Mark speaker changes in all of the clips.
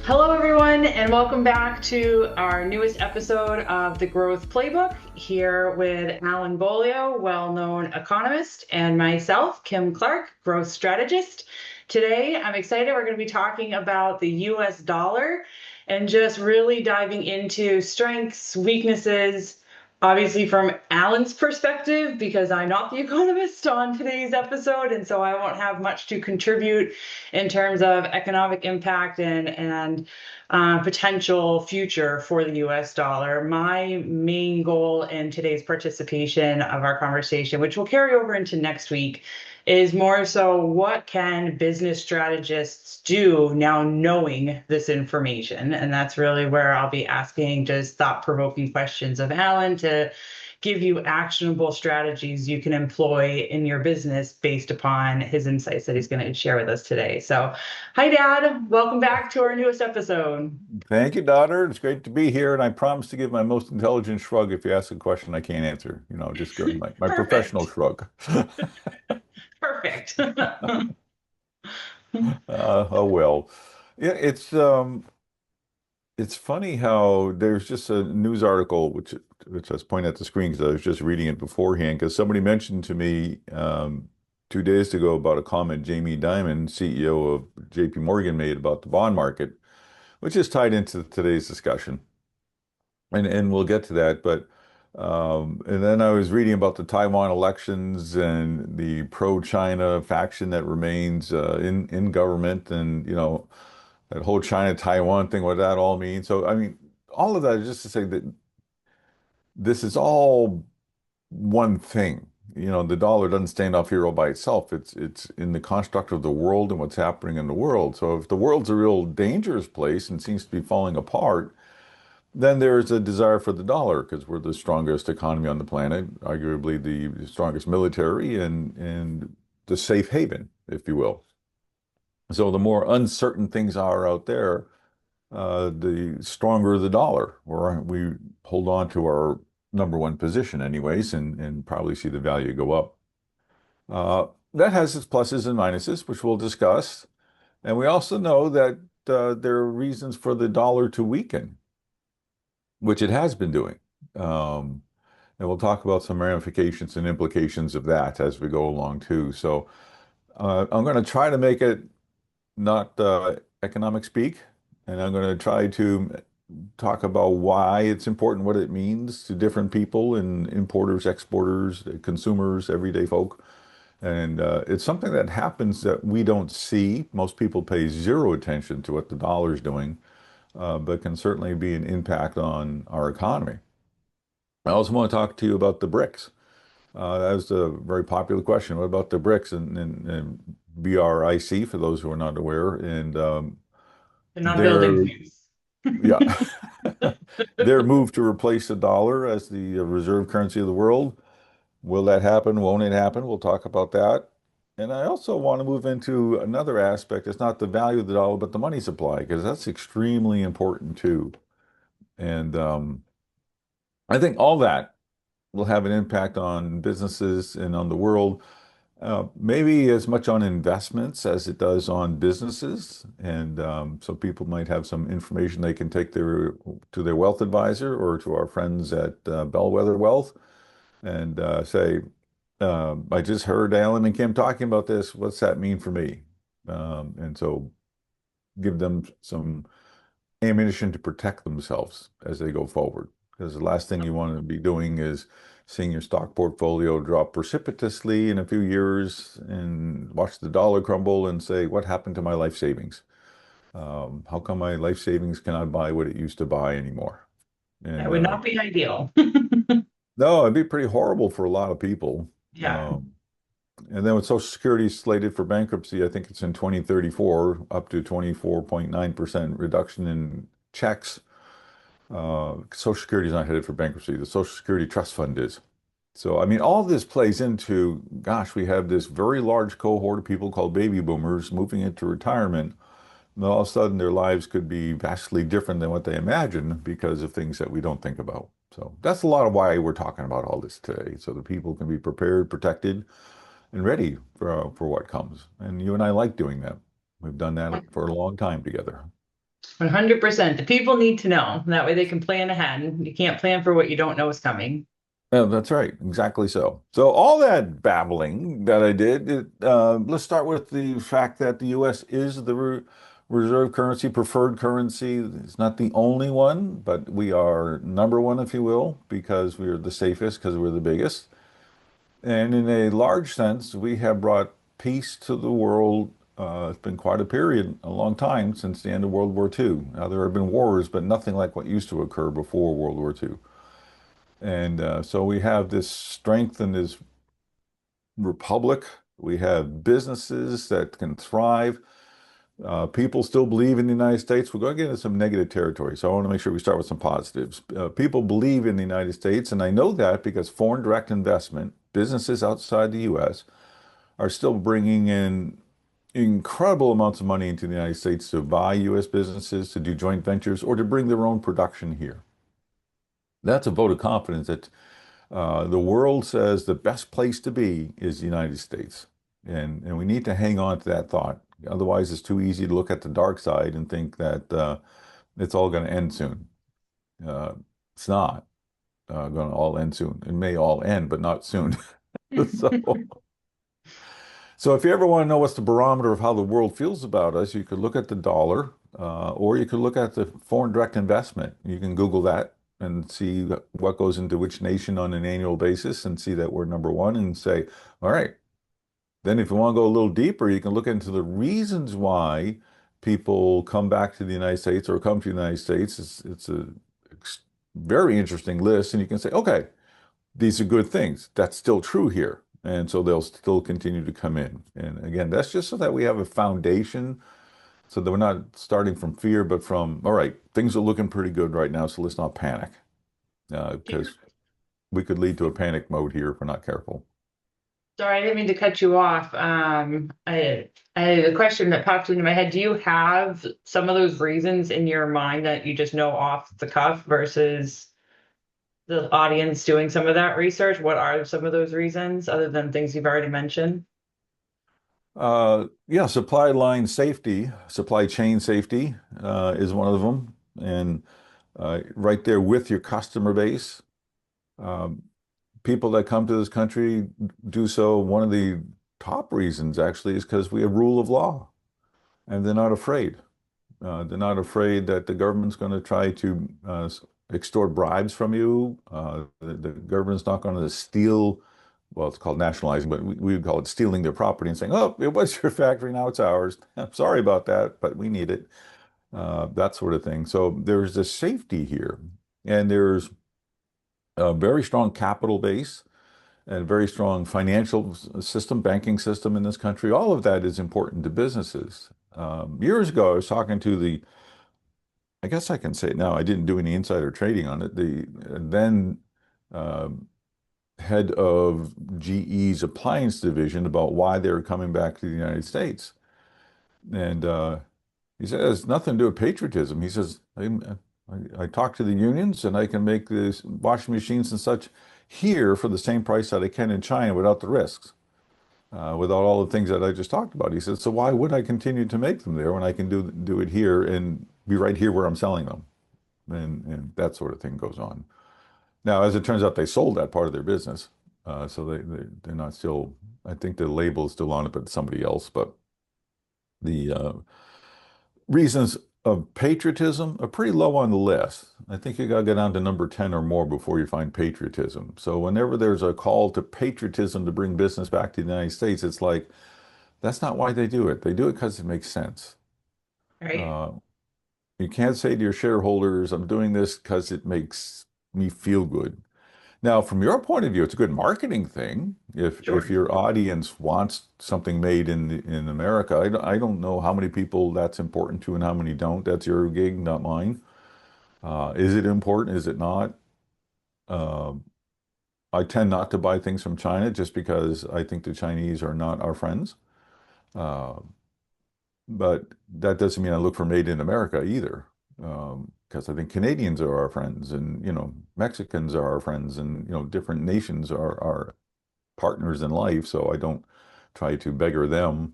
Speaker 1: Hello, everyone, and welcome back to our newest episode of the Growth Playbook here with Alan Beaulieu, well-known economist, and myself, Kim Clark, growth strategist. Today, I'm excited. We're going to be talking about the US dollar and just really diving into strengths, weaknesses, obviously from Alan's perspective, because I'm not the economist on today's episode, and so I won't have much to contribute in terms of economic impact and potential future for the US dollar. My main goal in today's participation of our conversation, which will carry over into next week, is more so what can business strategists do now knowing this information? And that's really where I'll be asking just thought-provoking questions of Alan to give you actionable strategies you can employ in your business based upon his insights that he's going to share with us today. So, hi, Dad. Welcome back to our newest episode.
Speaker 2: Thank you, daughter. It's great to be here, and I promise to give my most intelligent shrug if you ask a question I can't answer. Just go my professional
Speaker 1: Perfect.
Speaker 2: shrug.
Speaker 1: Perfect.
Speaker 2: Oh well. Yeah, it's funny how there's just a news article which I was pointing at the screen because I was just reading it beforehand because somebody mentioned to me 2 days ago about a comment Jamie Dimon, CEO of JP Morgan, made about the bond market, which is tied into today's discussion. And we'll get to that. But and then I was reading about the Taiwan elections and the pro-China faction that remains in government, and that whole China-Taiwan thing, what that all means. So I mean, all of that is just to say that this is all one thing. The dollar doesn't stand off here all by itself. It's in the construct of the world and what's happening in the world. So if the world's a real dangerous place and seems to be falling apart, then there's a desire for the dollar because we're the strongest economy on the planet, arguably the strongest military and the safe haven, if you will. So the more uncertain things are out there, the stronger the dollar. We hold on to our number one position anyways, and probably see the value go up. That has its pluses and minuses, which we'll discuss. And we also know that there are reasons for the dollar to weaken, which it has been doing. Um, and we'll talk about some ramifications and implications of that as we go along too. So I'm going to try to make it not economic speak, and I'm going to try to talk about why it's important, what it means to different people and importers, exporters, consumers, everyday folk. And it's something that happens that we don't see. Most people pay zero attention to what the dollar's doing, but can certainly be an impact on our economy. I also want to talk to you about the BRICS. That was a very popular question. What about the BRICS and BRIC for those who are not aware? And
Speaker 1: They're not building
Speaker 2: their
Speaker 1: things.
Speaker 2: yeah, their move to replace the dollar as the reserve currency of the world. Will that happen? Won't it happen? We'll talk about that. And I also want to move into another aspect. It's not the value of the dollar, but the money supply, because that's extremely important too. And I think all that will have an impact on businesses and on the world, maybe as much on investments as it does on businesses. And so people might have some information they can take to their wealth advisor or to our friends at Bellwether Wealth and say, I just heard Alan and Kim talking about this. What's that mean for me? And so give them some ammunition to protect themselves as they go forward. Because the last thing you want to be doing is seeing your stock portfolio drop precipitously in a few years and watch the dollar crumble and say, what happened to my life savings? How come my life savings cannot buy what it used to buy anymore?
Speaker 1: That
Speaker 2: And
Speaker 1: would not be ideal.
Speaker 2: no, it'd be pretty horrible for a lot of people.
Speaker 1: Yeah.
Speaker 2: Um, and then with Social Security slated for bankruptcy, I think it's in 2034, up to 24.9% reduction in checks. Social Security is not headed for bankruptcy. The Social Security Trust Fund is. So, I mean, all this plays into, gosh, we have this very large cohort of people called baby boomers moving into retirement. And all of a sudden, their lives could be vastly different than what they imagine because of things that we don't think about. So that's a lot of why we're talking about all this today, so that people can be prepared, protected, and ready for what comes. And you and I like doing that. We've done that for a long time together.
Speaker 1: 100%. The people need to know. That way they can plan ahead. You can't plan for what you don't know is coming.
Speaker 2: Yeah, that's right. Exactly so. So all that babbling that I did, let's start with the fact that the U.S. is the reserve currency, preferred currency. It's not the only one, but we are number one, if you will, because we are the safest, because we're the biggest. And in a large sense, we have brought peace to the world. It's been quite a period, a long time since the end of World War II. Now, there have been wars, but nothing like what used to occur before World War II. And so we have this strength in this republic. We have businesses that can thrive. People still believe in the United States. We're going to get into some negative territory, so I want to make sure we start with some positives. People believe in the United States, and I know that because foreign direct investment, businesses outside the U.S., are still bringing in incredible amounts of money into the United States to buy U.S. businesses, to do joint ventures, or to bring their own production here. That's a vote of confidence that the world says the best place to be is the United States. And we need to hang on to that thought. Otherwise, it's too easy to look at the dark side and think that it's all going to end soon. Uh, it's not going to all end soon. It may all end, but not soon. So, so if you ever want to know what's the barometer of how the world feels about us, you could look at the dollar, or you could look at the foreign direct investment. You can Google that and see what goes into which nation on an annual basis and see that we're number one and say, all right. Then if you want to go a little deeper, you can look into the reasons why people come back to the United States or come to the United States. It's a very interesting list. And you can say, okay, these are good things. That's still true here. And so they'll still continue to come in. And again, that's just so that we have a foundation so that we're not starting from fear, but from, all right, things are looking pretty good right now, so let's not panic because we could lead to a panic mode here if we're not careful.
Speaker 1: Sorry, I didn't mean to cut you off. I had a question that popped into my head. Do you have some of those reasons in your mind that you just know off the cuff versus the audience doing some of that research? What are some of those reasons other than things you've already mentioned?
Speaker 2: Yeah, supply line safety, supply chain safety is one of them. And right there with your customer base. Um, People that come to this country do so. One of the top reasons actually is because we have rule of law and they're not afraid. They're not afraid that the government's going to try to extort bribes from you. The government's not going to steal, well, it's called nationalizing, but we would call it stealing their property and saying, oh, it was your factory, now it's ours. I'm sorry about that, but we need it. That sort of thing. So there's this safety here, and there's a very strong capital base and a very strong financial system, banking system in this country. All of that is important to businesses. Years ago, I was talking to I guess I can say it now, I didn't do any insider trading on it, the then uh, head of GE's appliance division about why they were coming back to the United States. And he says, nothing to do with patriotism. He says, I talk to the unions and I can make these washing machines and such here for the same price that I can in China without the risks, without all the things that I just talked about. He said, so why would I continue to make them there when I can do it here and be right here where I'm selling them? And that sort of thing goes on. Now, as it turns out, they sold that part of their business. So they're not still, I think the label is still on it, but somebody else. But the reasons of patriotism are pretty low on the list. I think you got to get down to number 10 or more before you find patriotism. So whenever there's a call to patriotism to bring business back to the United States, it's like, that's not why they do it. They do it because it makes sense.
Speaker 1: Right?
Speaker 2: Uh, you can't say to your shareholders, I'm doing this because it makes me feel good. Now, from your point of view, it's a good marketing thing. If
Speaker 1: Sure.
Speaker 2: your audience wants something made in America, I don't know how many people that's important to and how many don't. That's your gig, not mine. Is it important? Is it not? Uh, I tend not to buy things from China just because I think the Chinese are not our friends. Uh, but that doesn't mean I look for made in America either. Because I think Canadians are our friends, and Mexicans are our friends, and different nations are our partners in life. So I don't try to beggar them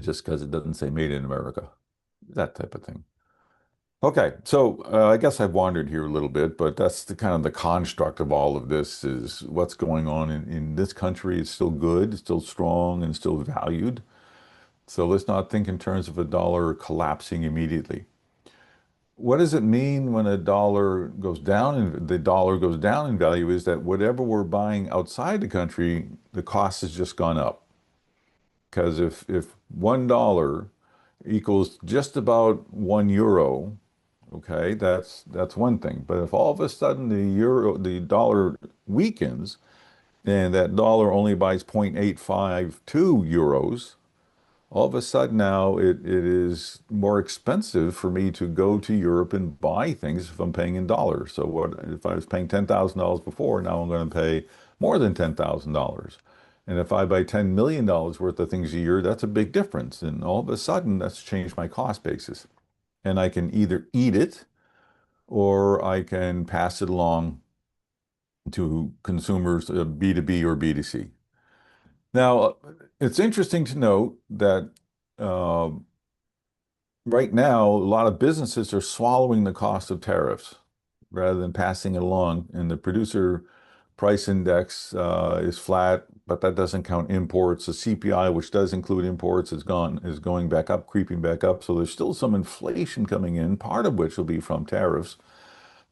Speaker 2: just because it doesn't say made in America, that type of thing. Okay, so I guess I've wandered here a little bit, but that's the kind of the construct of all of this is what's going on in this country is still good, it's still strong, and still valued. So let's not think in terms of a dollar collapsing immediately. What does it mean when a dollar goes down and the dollar goes down in value is that whatever we're buying outside the country, the cost has just gone up. Because if $1 equals just about €1, okay, that's one thing. But if all of a sudden the dollar weakens and that dollar only buys 0.852 euros, all of a sudden now it is more expensive for me to go to Europe and buy things if I'm paying in dollars. So what if I was paying $10,000 before, now I'm going to pay more than $10,000. And if I buy $10 million worth of things a year, that's a big difference. And all of a sudden that's changed my cost basis. And I can either eat it or I can pass it along to consumers, B2B or B2C. Now, it's interesting to note that uh, right now, a lot of businesses are swallowing the cost of tariffs rather than passing it along. And the producer price index is flat, but that doesn't count imports. The CPI, which does include imports, is going back up, creeping back up. So there's still some inflation coming in, part of which will be from tariffs.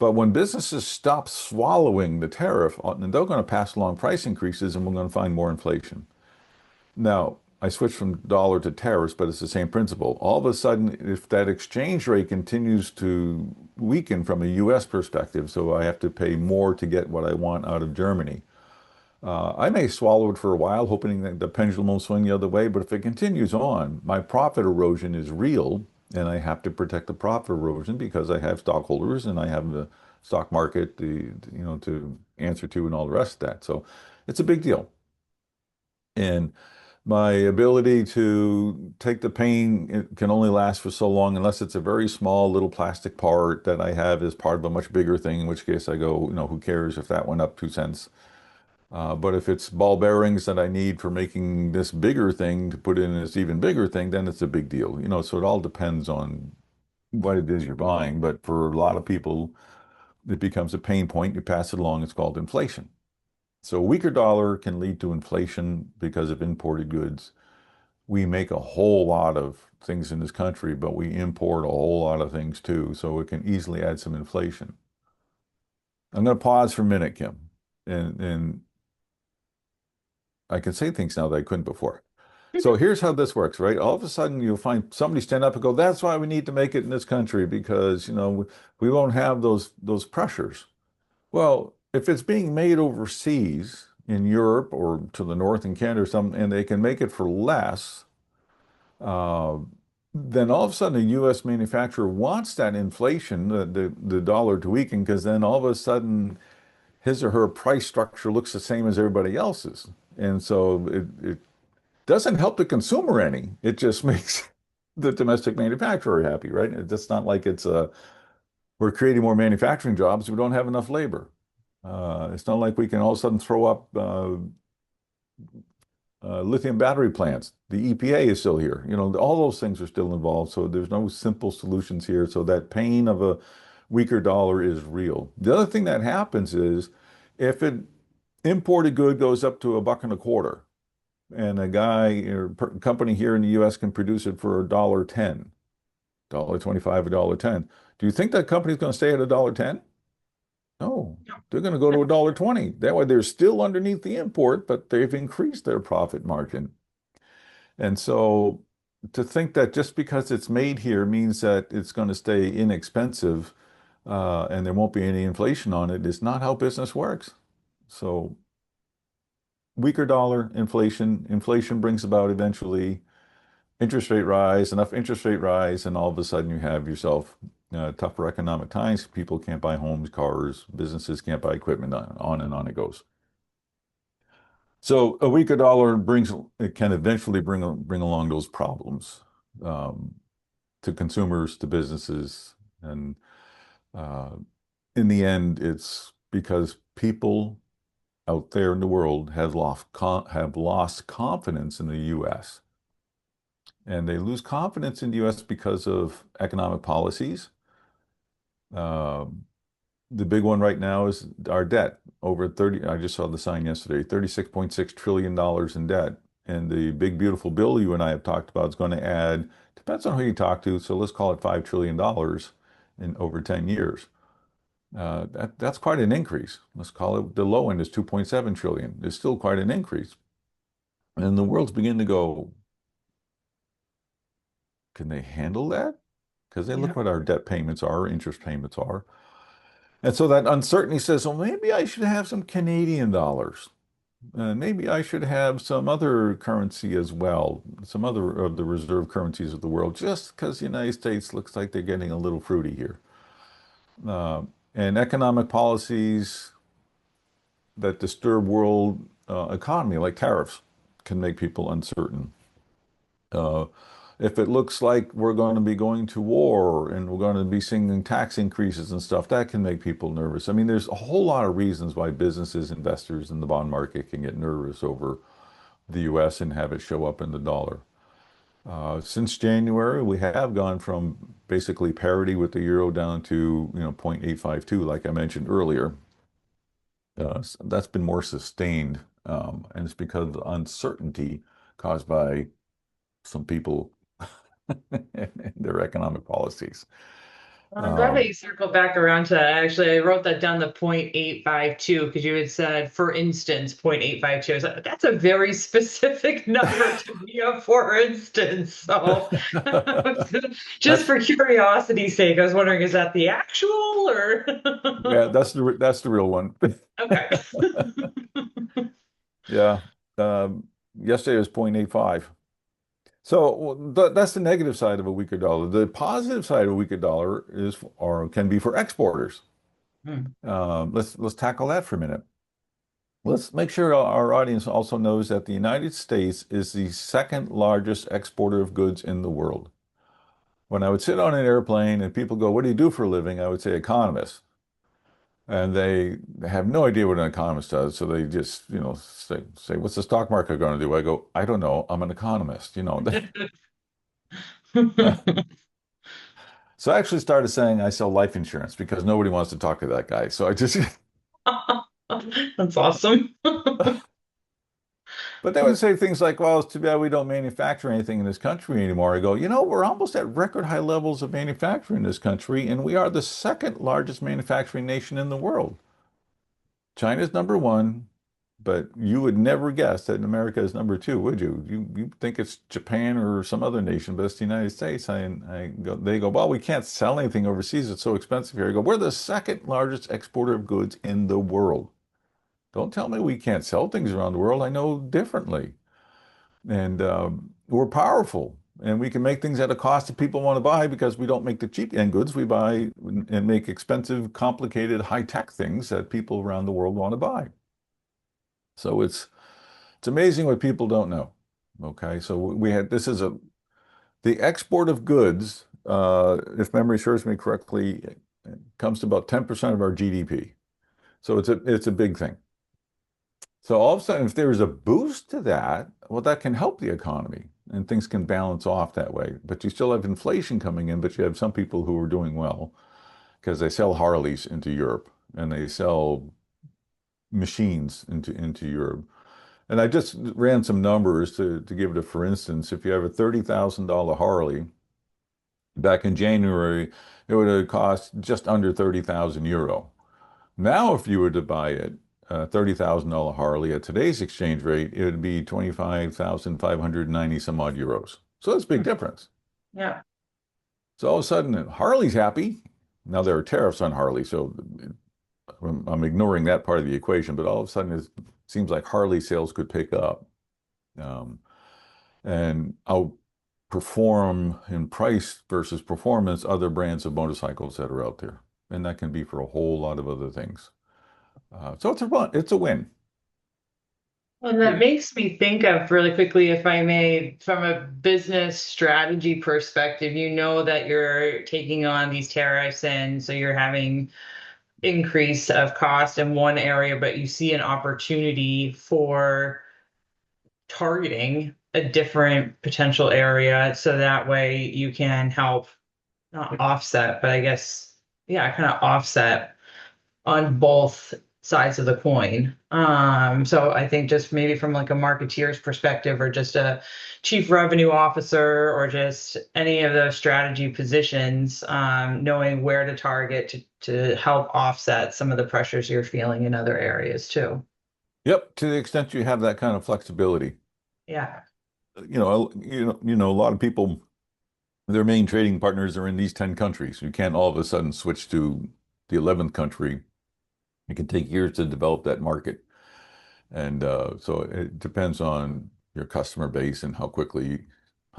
Speaker 2: But when businesses stop swallowing the tariff, they're going to pass along price increases, and we're going to find more inflation. Now, I switched from dollar to tariffs, but it's the same principle. All of a sudden, if that exchange rate continues to weaken from a US perspective, so I have to pay more to get what I want out of Germany, I may swallow it for a while, hoping that the pendulum will swing the other way. But if it continues on, my profit erosion is real, and I have to protect the profit erosion because I have stockholders and I have the stock market, to answer to and all the rest of that. So it's a big deal. And my ability to take the pain it can only last for so long unless it's a very small little plastic part that I have as part of a much bigger thing, in which case I go, who cares if that went up 2 cents? But if it's ball bearings that I need for making this bigger thing to put in this even bigger thing, then it's a big deal. So it all depends on what it is you're buying. But for a lot of people, it becomes a pain point. You pass it along, it's called inflation. So a weaker dollar can lead to inflation because of imported goods. We make a whole lot of things in this country, but we import a whole lot of things too. So it can easily add some inflation. I'm going to pause for a minute, Kim, and I can say things now that I couldn't before. So here's how this works, right? All of a sudden you'll find somebody stand up and go, that's why we need to make it in this country because, we won't have those pressures. Well, if it's being made overseas in Europe or to the north in Canada or something, and they can make it for less, uh, then all of a sudden a U.S. manufacturer wants that inflation, the dollar to weaken, because then all of a sudden his or her price structure looks the same as everybody else's. And so it doesn't help the consumer any. It just makes the domestic manufacturer happy, right? It's not like we're creating more manufacturing jobs. We don't have enough labor. It's not like we can all of a sudden throw up lithium battery plants. The EPA is still here. All those things are still involved. So there's no simple solutions here. So that pain of a weaker dollar is real. The other thing that happens is if an imported good goes up to $1.25, and a guy or company here in the US can produce it for $1.10, $1.25, $1.10. Do you think that company's going to stay at $1.10? No, they're going to go to $1.20. That way they're still underneath the import, but they've increased their profit margin. And so to think that just because it's made here means that it's going to stay inexpensive and there won't be any inflation on it is not how business works. So weaker dollar, inflation brings about eventually interest rate rise, enough interest rate rise, and all of a sudden you have yourself tougher economic times. People can't buy homes, cars, businesses can't buy equipment, on and on it goes. So a weaker dollar it can eventually bring along those problems um, to consumers, to businesses, and uh, in the end, it's because people out there in the world have lost confidence in the U.S. And they lose confidence in the U.S. because of economic policies. Um, the big one right now is our debt. Over 30, I just saw the sign yesterday, $36.6 trillion in debt. And the big, beautiful bill you and I have talked about is going to add, depends on who you talk to, so let's call it $5 trillion in over 10 years. That's quite an increase. Let's call it the low end is 2.7 trillion. It's still quite an increase. And the world's beginning to go, can they handle that? Because they
Speaker 1: Yeah.
Speaker 2: look what our debt payments are, interest payments are. And so that uncertainty says, well, maybe I should have some Canadian dollars. Maybe I should have some other currency as well, some other of the reserve currencies of the world, just because the United States looks like they're getting a little fruity here. Uh, and economic policies that disturb world economy, like tariffs, can make people uncertain. Uh, if it looks like we're going to be going to war and we're going to be seeing tax increases and stuff, that can make people nervous. I mean, there's a whole lot of reasons why businesses, investors in the bond market can get nervous over the US and have it show up in the dollar. Since January, we have gone from basically parity with the euro down to, 0.852, like I mentioned earlier. That's been more sustained, and it's because of the uncertainty caused by some people and their economic policies.
Speaker 1: Well, I'm glad that
Speaker 2: Um,
Speaker 1: you circled back around to that. Actually, I wrote that down to 0.852 because you had said, for instance, 0.852. So that's a very specific number to be a for instance. So just
Speaker 2: that's
Speaker 1: for curiosity's sake, I was wondering, is that the actual or?
Speaker 2: yeah, that's the real one.
Speaker 1: Okay.
Speaker 2: Yeah. Yesterday was 0.85. So that's the negative side of a weaker dollar. The positive side of a weaker dollar is or can be for exporters.
Speaker 1: Hmm.
Speaker 2: Let's tackle that for a minute. Let's make sure our audience also knows that the United States is the second largest exporter of goods in the world. When I would sit on an airplane and people go, "What do you do for a living?" I would say economist. And they have no idea what an economist does. So they just, say, "What's the stock market going to do?" I go, "I don't know. I'm an economist." So I actually started saying I sell life insurance because nobody wants to talk to that guy. So I just,
Speaker 1: That's awesome.
Speaker 2: but they would say things like, "Well, it's too bad we don't manufacture anything in this country anymore." I go, we're almost at record high levels of manufacturing in this country, and we are the second largest manufacturing nation in the world. China's number one, but you would never guess that America is number two, would you? You think it's Japan or some other nation, but it's the United States. They go, "Well, we can't sell anything overseas. It's so expensive here." I go, "We're the second largest exporter of goods in the world. Don't tell me we can't sell things around the world. I know differently." And we're powerful, and we can make things at a cost that people want to buy because we don't make the cheap end goods. We buy and make expensive, complicated, high-tech things that people around the world want to buy. So it's amazing what people don't know. Okay, so we had this is a the export of goods, if memory serves me correctly, comes to about 10% of our GDP. So it's a big thing. So all of a sudden, if there's a boost to that, well, that can help the economy and things can balance off that way. But you still have inflation coming in, but you have some people who are doing well because they sell Harleys into Europe and they sell machines into Europe. And I just ran some numbers to give it a for instance. If you have a $30,000 Harley, back in January, it would have cost just under 30,000 euro. Now, if you were to buy it, $30,000 Harley at today's exchange rate, it would be 25,590 some odd euros. So that's a big difference.
Speaker 1: Yeah.
Speaker 2: So all of a sudden, Harley's happy. Now there are tariffs on Harley, so I'm ignoring that part of the equation, but all of a sudden it seems like Harley sales could pick up. Um, and outperform in price versus performance other brands of motorcycles that are out there. And that can be for a whole lot of other things. So it's a run, it's a win.
Speaker 1: And that makes me think of really quickly, if I may, from a business strategy perspective, you know that you're taking on these tariffs and so you're having increase of cost in one area, but you see an opportunity for targeting a different potential area so that way you can help not offset, but I guess yeah, kind of offset on both sides of the coin. So I think just maybe from like a marketeer's perspective or just a chief revenue officer or just any of those strategy positions, knowing where to target to help offset some of the pressures you're feeling in other areas too.
Speaker 2: Yep, to the extent you have that kind of flexibility.
Speaker 1: Yeah.
Speaker 2: A lot of people, their main trading partners are in these 10 countries. You can't all of a sudden switch to the 11th country. It can take years to develop that market. And so it depends on your customer base and how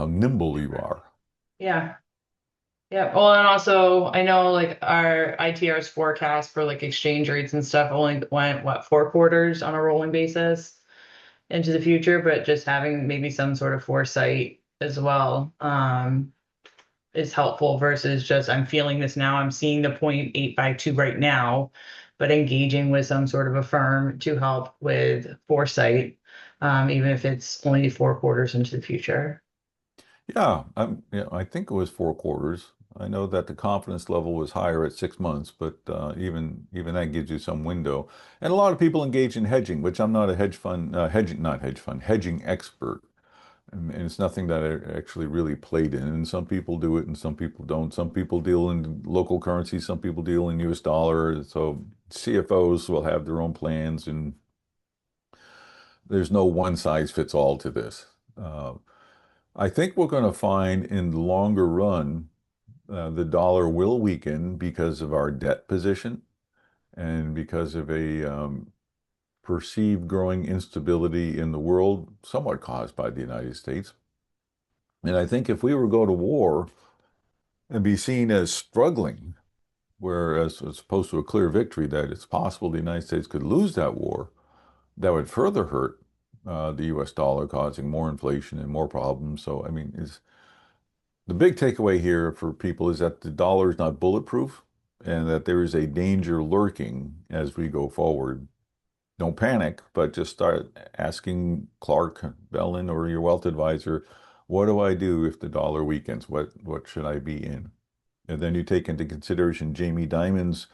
Speaker 2: nimble you are.
Speaker 1: Yeah. Yeah. Well, and also I know like our ITR's forecast for like exchange rates and stuff only went what 4 quarters on a rolling basis into the future, but just having maybe some sort of foresight as well is helpful versus just I'm feeling this now, I'm seeing the 0.852 right now, but engaging with some sort of a firm to help with foresight, even if it's only 4 quarters into the future.
Speaker 2: I think it was 4 quarters. I know that the confidence level was higher at 6 months, but even that gives you some window. And a lot of people engage in hedging, which I'm not a hedge fund hedging not hedge fund hedging expert. And it's nothing that I actually really played in. And some people do it and some people don't. Some people deal in local currency, some people deal in US dollar. So CFOs will have their own plans, and there's no one size fits all to this. Uh, I think we're going to find in the longer run, the dollar will weaken because of our debt position and because of a perceived growing instability in the world, somewhat caused by the United States. And I think if we were to go to war and be seen as struggling, whereas as opposed to a clear victory, that it's possible the United States could lose that war, that would further hurt the US dollar, causing more inflation and more problems. So, I mean, the big takeaway here for people is that the dollar is not bulletproof and that there is a danger lurking as we go forward. Don't panic, but just start asking Clark Bellin or your wealth advisor, what do I do if the dollar weakens? What should I be in? And then you take into consideration Jamie Dimon's,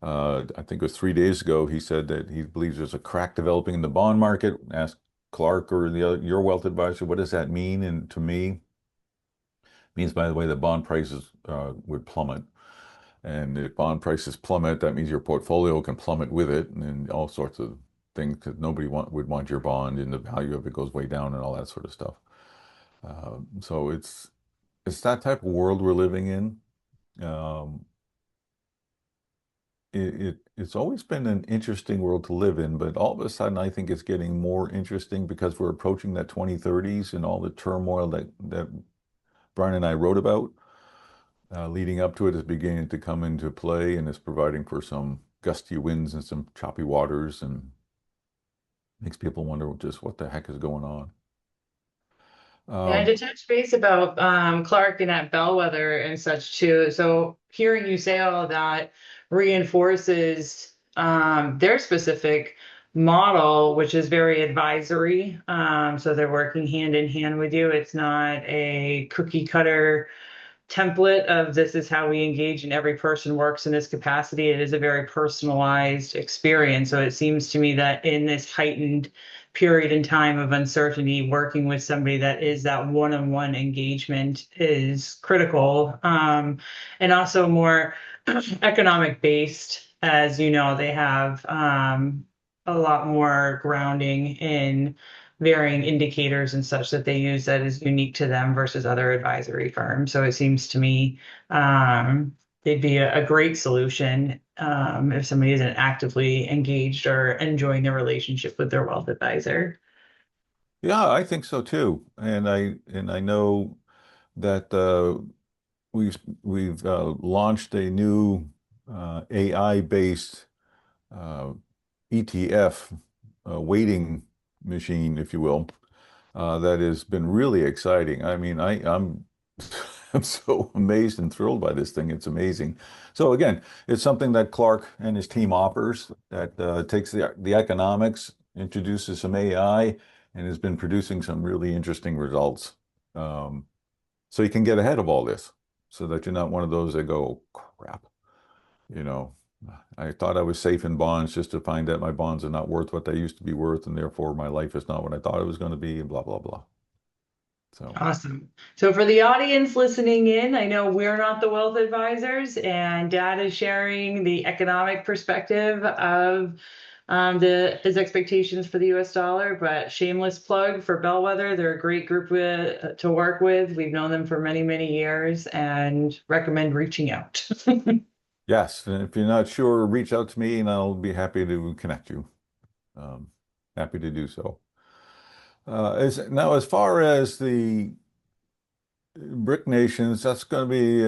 Speaker 2: I think it was 3 days ago, he said that he believes there's a crack developing in the bond market. Ask Clark or your wealth advisor, what does that mean? And to me, means, by the way, that bond prices would plummet. And if bond prices plummet, that means your portfolio can plummet with it and all sorts of things because would want your bond and the value of it goes way down and all that sort of stuff. So it's that type of world we're living in. Um, it's always been an interesting world to live in, but all of a sudden I think it's getting more interesting because we're approaching that 2030s and all the turmoil that Brian and I wrote about. Leading up to it is beginning to come into play and is providing for some gusty winds and some choppy waters and makes people wonder just what the heck is going on.
Speaker 1: Yeah, and
Speaker 2: Um,
Speaker 1: to touch base about Clark and at Bellwether and such too. So hearing you say all of that reinforces their specific model, which is very advisory. So they're working hand in hand with you. It's not a cookie cutter template of this is how we engage and every person works in this capacity. It is a very personalized experience. So it seems to me that in this heightened period in time of uncertainty, working with somebody that is that one-on-one engagement is critical. And also more economic based, as you know, they have a lot more grounding in varying indicators and such that they use that is unique to them versus other advisory firms. So it seems to me they'd be a great solution if somebody isn't actively engaged or enjoying their relationship with their wealth advisor.
Speaker 2: yeah, I think so too. And I know that we've launched a new AI-based uh, ETF weighting machine, if you will, that has been really exciting. I mean, I'm I'm so amazed and thrilled by this thing. It's amazing. So again, it's something that Clark and his team offers that takes the economics, introduces some AI, and has been producing some really interesting results. So you can get ahead of all this, so that you're not one of those that go, crap. you know, I thought I was safe in bonds just to find that my bonds are not worth what they used to be worth, and therefore my life is not what I thought it was going to be, and blah, blah, blah. So,
Speaker 1: Awesome. So for the audience listening in, I know we're not the wealth advisors, and Dad is sharing the economic perspective of his expectations for the US dollar, but shameless plug for Bellwether. They're a great group to work with. We've known them for many, many years and recommend reaching out.
Speaker 2: yes, and if you're not sure, reach out to me and I'll be happy to connect you. Um, Happy to do so. As far as the BRIC nations, that's going to be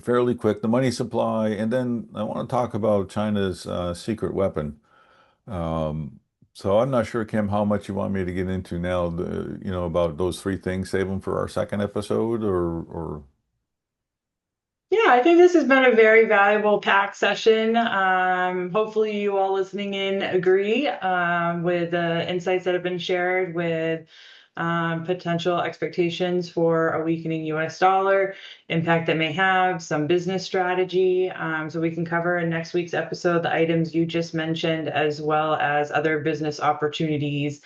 Speaker 2: fairly quick. The money supply, and then I want to talk about China's secret weapon. Um, so I'm not sure, Kim, how much you want me to get into now, about those three things. Save them for our second episode, or
Speaker 1: Yeah, I think this has been a very valuable pack session. Hopefully, you all listening in agree with the insights that have been shared with potential expectations for a weakening US dollar, impact that may have, some business strategy. So we can cover in next week's episode the items you just mentioned, as well as other business opportunities,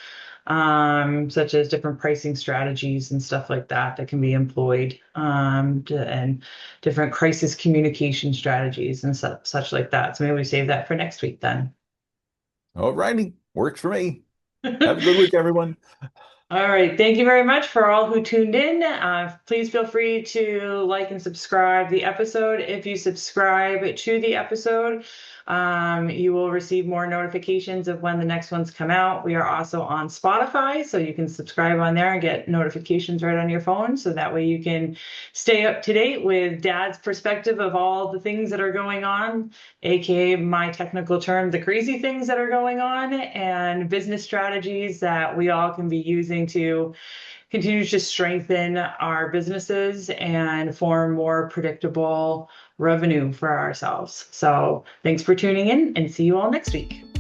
Speaker 1: such as different pricing strategies and stuff like that that can be employed, and different crisis communication strategies and such like that. So maybe we save that for next week then.
Speaker 2: all righty, works for me. Have a good week, everyone.
Speaker 1: All right. Thank you very much for all who tuned in. Please feel free to like and subscribe the episode. If you subscribe to the episode, you will receive more notifications of when the next ones come out. We are also on Spotify, so you can subscribe on there and get notifications right on your phone. So that way you can stay up to date with Dad's perspective of all the things that are going on, aka my technical term, the crazy things that are going on, and business strategies that we all can be using to continue to strengthen our businesses and form more predictable revenue for ourselves. So thanks for tuning in and see you all next week.